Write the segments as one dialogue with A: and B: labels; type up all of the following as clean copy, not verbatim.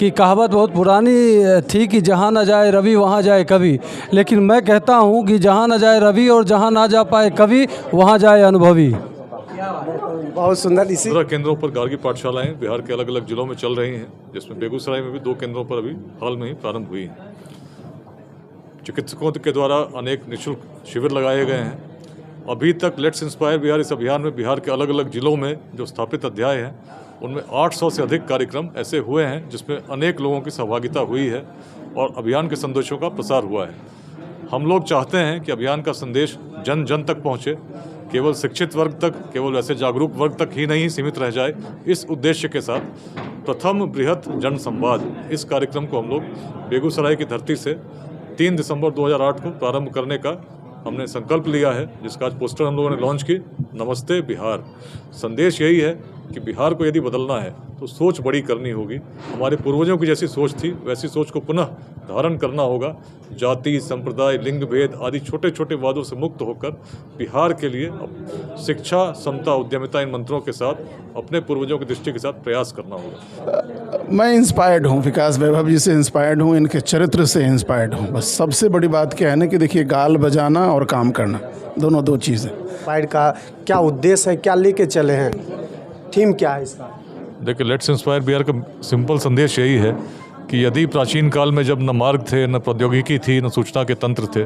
A: कि कहावत बहुत पुरानी थी कि जहाँ ना जाए रवि वहाँ जाए कवि, लेकिन मैं कहता हूँ कि जहाँ ना जाए रवि और जहाँ ना जा पाए कवि वहाँ जाए अनुभवी।
B: बहुत सुंदर। इसी
C: 15 केंद्रों पर गार्गी पाठशालाएं बिहार के अलग अलग जिलों में चल रही हैं, जिसमें बेगूसराय में भी 2 केंद्रों पर अभी हाल में ही प्रारंभ हुई हैं। चिकित्सकों के द्वारा अनेक निःशुल्क शिविर लगाए गए हैं। अभी तक लेट्स इंस्पायर बिहार इस अभियान में बिहार के अलग अलग जिलों में जो स्थापित अध्याय हैं उनमें 800 से अधिक कार्यक्रम ऐसे हुए हैं जिसमें अनेक लोगों की सहभागिता हुई है और अभियान के संदेशों का प्रसार हुआ है। हम लोग चाहते हैं कि अभियान का संदेश जन जन तक पहुँचे, केवल शिक्षित वर्ग तक, केवल ऐसे जागरूक वर्ग तक ही नहीं सीमित रह जाए। इस उद्देश्य के साथ प्रथम बृहत जन संवाद इस कार्यक्रम को हम लोग बेगूसराय की धरती से 3 दिसंबर 2008 को प्रारंभ करने का हमने संकल्प लिया है, जिसका आज पोस्टर हम लोगों ने लॉन्च की। नमस्ते बिहार। संदेश यही है कि बिहार को यदि बदलना है तो सोच बड़ी करनी होगी। हमारे पूर्वजों की जैसी सोच थी वैसी सोच को पुनः धारण करना होगा। जाति, संप्रदाय, लिंग भेद आदि छोटे छोटे वादों से मुक्त होकर बिहार के लिए शिक्षा, समता, उद्यमिता इन मंत्रों के साथ अपने पूर्वजों की दृष्टि के साथ प्रयास करना होगा।
D: मैं इंस्पायर्ड हूँ, विकास वैभव जी से इंस्पायर्ड हूँ, इनके चरित्र से इंस्पायर्ड हूँ। बस सबसे बड़ी बात क्या है ना कि देखिए, गाल बजाना और काम करना दोनों 2 चीज़ें।
B: इंस्पायर का क्या उद्देश्य है, क्या लेके चले हैं, थीम क्या है इसका?
C: देखिए, लेट्स इंस्पायर बिहार का सिंपल संदेश यही है कि यदि प्राचीन काल में जब न मार्ग थे, न प्रौद्योगिकी थी, न सूचना के तंत्र थे,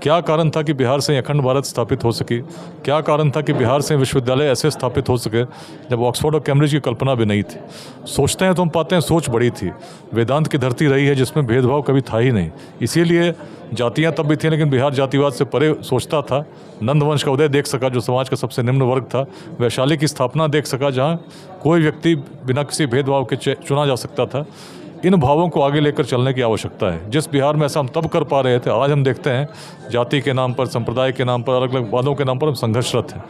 C: क्या कारण था कि बिहार से अखंड भारत स्थापित हो सकी? क्या कारण था कि बिहार से विश्वविद्यालय ऐसे स्थापित हो सके जब ऑक्सफोर्ड और कैम्ब्रिज की कल्पना भी नहीं थी? सोचते हैं तो हम पाते हैं सोच बड़ी थी। वेदांत की धरती रही है जिसमें भेदभाव कभी था ही नहीं। इसीलिए जातियाँ तब भी थी, लेकिन बिहार जातिवाद से परे सोचता था। नंदवंश का उदय देख सका जो समाज का सबसे निम्न वर्ग था। वैशाली की स्थापना देख सका जहाँ कोई व्यक्ति बिना किसी भेदभाव के चुना जा सकता था। इन भावों को आगे लेकर चलने की आवश्यकता है। जिस बिहार में ऐसा हम तब कर पा रहे थे, आज हम देखते हैं जाति के नाम पर, संप्रदाय के नाम पर, अलग अलग वादों के नाम पर हम संघर्षरत हैं।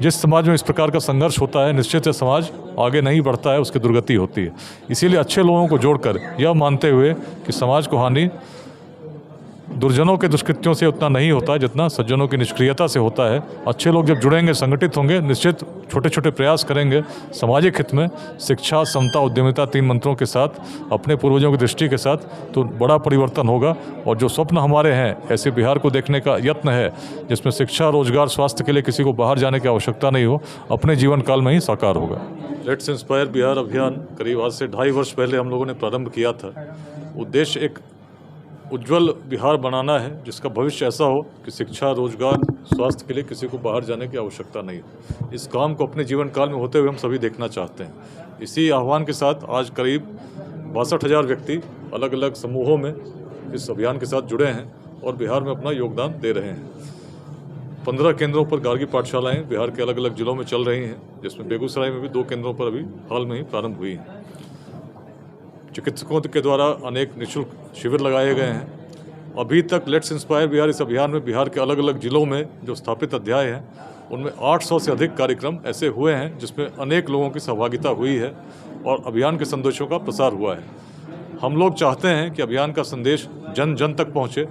C: जिस समाज में इस प्रकार का संघर्ष होता है, निश्चित से समाज आगे नहीं बढ़ता है, उसकी दुर्गति होती है। इसीलिए अच्छे लोगों को जोड़कर यह मानते हुए कि समाज को हानि दुर्जनों के दुष्कृत्यों से उतना नहीं होता जितना सज्जनों की निष्क्रियता से होता है। अच्छे लोग जब जुड़ेंगे, संगठित होंगे, निश्चित छोटे छोटे प्रयास करेंगे सामाजिक हित में, शिक्षा, समता, उद्यमिता 3 मंत्रों के साथ, अपने पूर्वजों की दृष्टि के साथ, तो बड़ा परिवर्तन होगा। और जो स्वप्न हमारे हैं, ऐसे बिहार को देखने का यत्न है जिसमें शिक्षा, रोजगार, स्वास्थ्य के लिए किसी को बाहर जाने की आवश्यकता नहीं हो, अपने जीवन काल में ही साकार होगा। लेट्स इंस्पायर बिहार अभियान करीब आज से 2.5 वर्ष पहले हम लोगों ने प्रारंभ किया था। उद्देश्य एक उज्ज्वल बिहार बनाना है जिसका भविष्य ऐसा हो कि शिक्षा, रोजगार, स्वास्थ्य के लिए किसी को बाहर जाने की आवश्यकता नहीं हो। इस काम को अपने जीवन काल में होते हुए हम सभी देखना चाहते हैं। इसी आह्वान के साथ आज करीब 62,000 व्यक्ति अलग अलग समूहों में इस अभियान के साथ जुड़े हैं और बिहार में अपना योगदान दे रहे हैं। 15 केंद्रों पर गार्गी पाठशालाएं बिहार के अलग अलग जिलों में चल रही हैं, जिसमें बेगूसराय में भी 2 केंद्रों पर अभी हाल में ही प्रारंभ हुई हैं। चिकित्सकों के द्वारा अनेक निःशुल्क शिविर लगाए गए हैं। अभी तक लेट्स इंस्पायर बिहार इस अभियान में बिहार के अलग अलग जिलों में जो स्थापित अध्याय हैं उनमें 800 से अधिक कार्यक्रम ऐसे हुए हैं जिसमें अनेक लोगों की सहभागिता हुई है और अभियान के संदेशों का प्रसार हुआ है। हम लोग चाहते हैं कि अभियान का संदेश जन जन तक पहुँचे,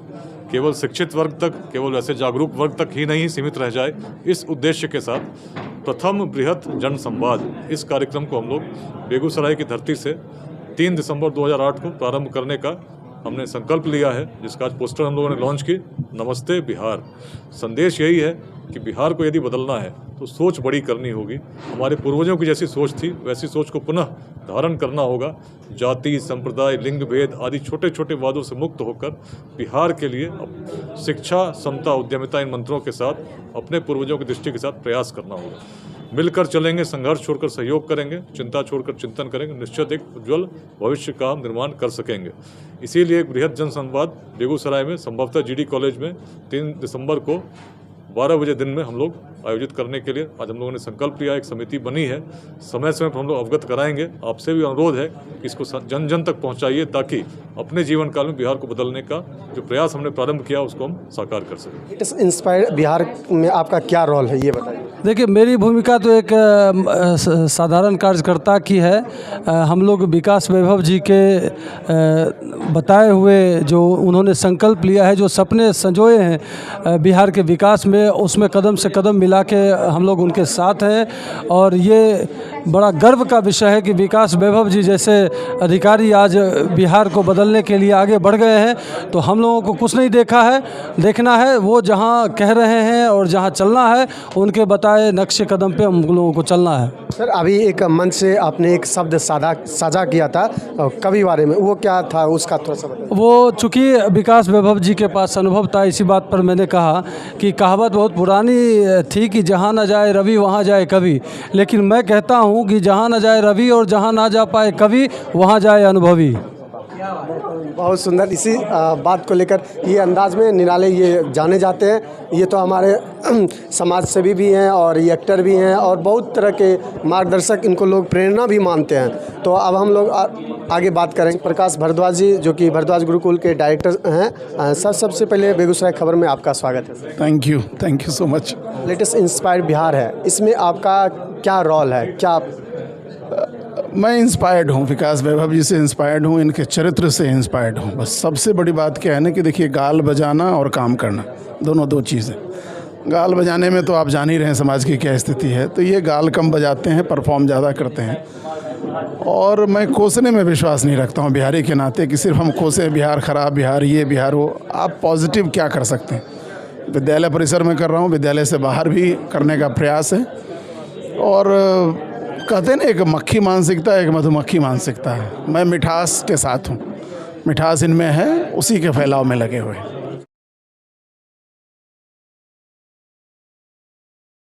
C: केवल शिक्षित वर्ग तक, केवल ऐसे जागरूक वर्ग तक ही नहीं सीमित रह जाए। इस उद्देश्य के साथ प्रथम बृहत जन संवाद इस कार्यक्रम को हम लोग बेगूसराय की धरती से 3 दिसंबर 2008 को प्रारंभ करने का हमने संकल्प लिया है, जिसका आज पोस्टर हम लोगों ने लॉन्च की। नमस्ते बिहार। संदेश यही है कि बिहार को यदि बदलना है तो सोच बड़ी करनी होगी। हमारे पूर्वजों की जैसी सोच थी वैसी सोच को पुनः धारण करना होगा। जाति, संप्रदाय, लिंग भेद आदि छोटे छोटे वादों से मुक्त होकर बिहार के लिए शिक्षा, समता, उद्यमिता इन मंत्रों के साथ अपने पूर्वजों की दृष्टि के साथ प्रयास करना होगा। मिलकर चलेंगे, संघर्ष छोड़कर सहयोग करेंगे, चिंता छोड़कर चिंतन करेंगे, निश्चित एक उज्ज्वल भविष्य का हम निर्माण कर सकेंगे। इसीलिए एक बृहद जन संवाद बेगूसराय में संभवतः GD कॉलेज में 3 दिसंबर को 12 बजे दिन में हम लोग आयोजित करने के लिए आज हम लोगों ने संकल्प लिया। एक समिति बनी है, समय समय पर हम लोग अवगत कराएंगे। आपसे भी अनुरोध है कि इसको जन जन तक पहुंचाइए ताकि अपने जीवन काल में बिहार को बदलने का जो प्रयास हमने प्रारंभ किया उसको हम साकार कर सकें।
B: इंस्पायर बिहार में आपका क्या रोल है, ये बताइए।
A: देखिए, मेरी भूमिका तो एक साधारण कार्यकर्ता की है। हम लोग विकास वैभव जी के बताए हुए जो उन्होंने संकल्प लिया है, जो सपने संजोए हैं बिहार के विकास में, वे उसमें कदम से कदम मिला के हम लोग उनके साथ हैं। और ये बड़ा गर्व का विषय है कि विकास वैभव जी जैसे अधिकारी आज बिहार को बदलने के लिए आगे बढ़ गए हैं। तो हम लोगों को कुछ नहीं देखना है वो जहाँ कह रहे हैं और जहाँ चलना है उनके बताए नक्शे कदम पे हम लोगों को चलना है।
B: सर अभी एक मंच से आपने एक शब्द साझा किया था कवि बारे में, वो क्या था उसका थोड़ा सा बताइए।
A: वो चूँकि विकास वैभव जी के पास अनुभव था, इसी बात पर मैंने कहा कि कहावत बहुत पुरानी थी कि जहाँ न जाए रवि वहाँ जाए कवि। लेकिन मैं कहता हूँ कि जहाँ न जाए रवि और जहाँ ना जा पाए कवि वहाँ जाए अनुभवी।
B: बहुत सुंदर। इसी बात को लेकर ये अंदाज में निराले ये जाने जाते हैं। ये तो हमारे समाज सेवी भी हैं और ये एक्टर भी हैं और बहुत तरह के मार्गदर्शक, इनको लोग प्रेरणा भी मानते हैं। तो अब हम लोग आगे बात करेंगे। प्रकाश भारद्वाज जी जो कि भारद्वाज गुरुकुल के डायरेक्टर हैं। सर सबसे पहले बेगूसराय खबर में आपका स्वागत है।
D: Thank you so much.
B: Latest inspire Bihar है, इसमें आपका क्या रोल है? क्या
D: मैं इंस्पायर्ड हूँ, विकास वैभव जी से इंस्पायर्ड हूँ, इनके चरित्र से इंस्पायर्ड हूँ। बस सबसे बड़ी बात क्या है ना कि देखिए, गाल बजाना और काम करना दोनों दो चीज़ें। गाल बजाने में तो आप जान ही रहे हैं समाज की क्या स्थिति है। तो ये गाल कम बजाते हैं, परफॉर्म ज़्यादा करते हैं। और मैं कोसने में विश्वास नहीं रखता हूँ बिहारी के नाते कि सिर्फ हम कोसे बिहार खराब, बिहार ये बिहार वो। आप पॉजिटिव क्या कर सकते हैं? विद्यालय परिसर में कर रहा हूँ, विद्यालय से बाहर भी करने का प्रयास है। और कहते हैं ना, एक मक्खी मानसिकता, एक मधुमक्खी मानसिकता है। मैं मिठास के साथ हूँ, मिठास इनमें है, उसी के फैलाव में लगे हुए हैं।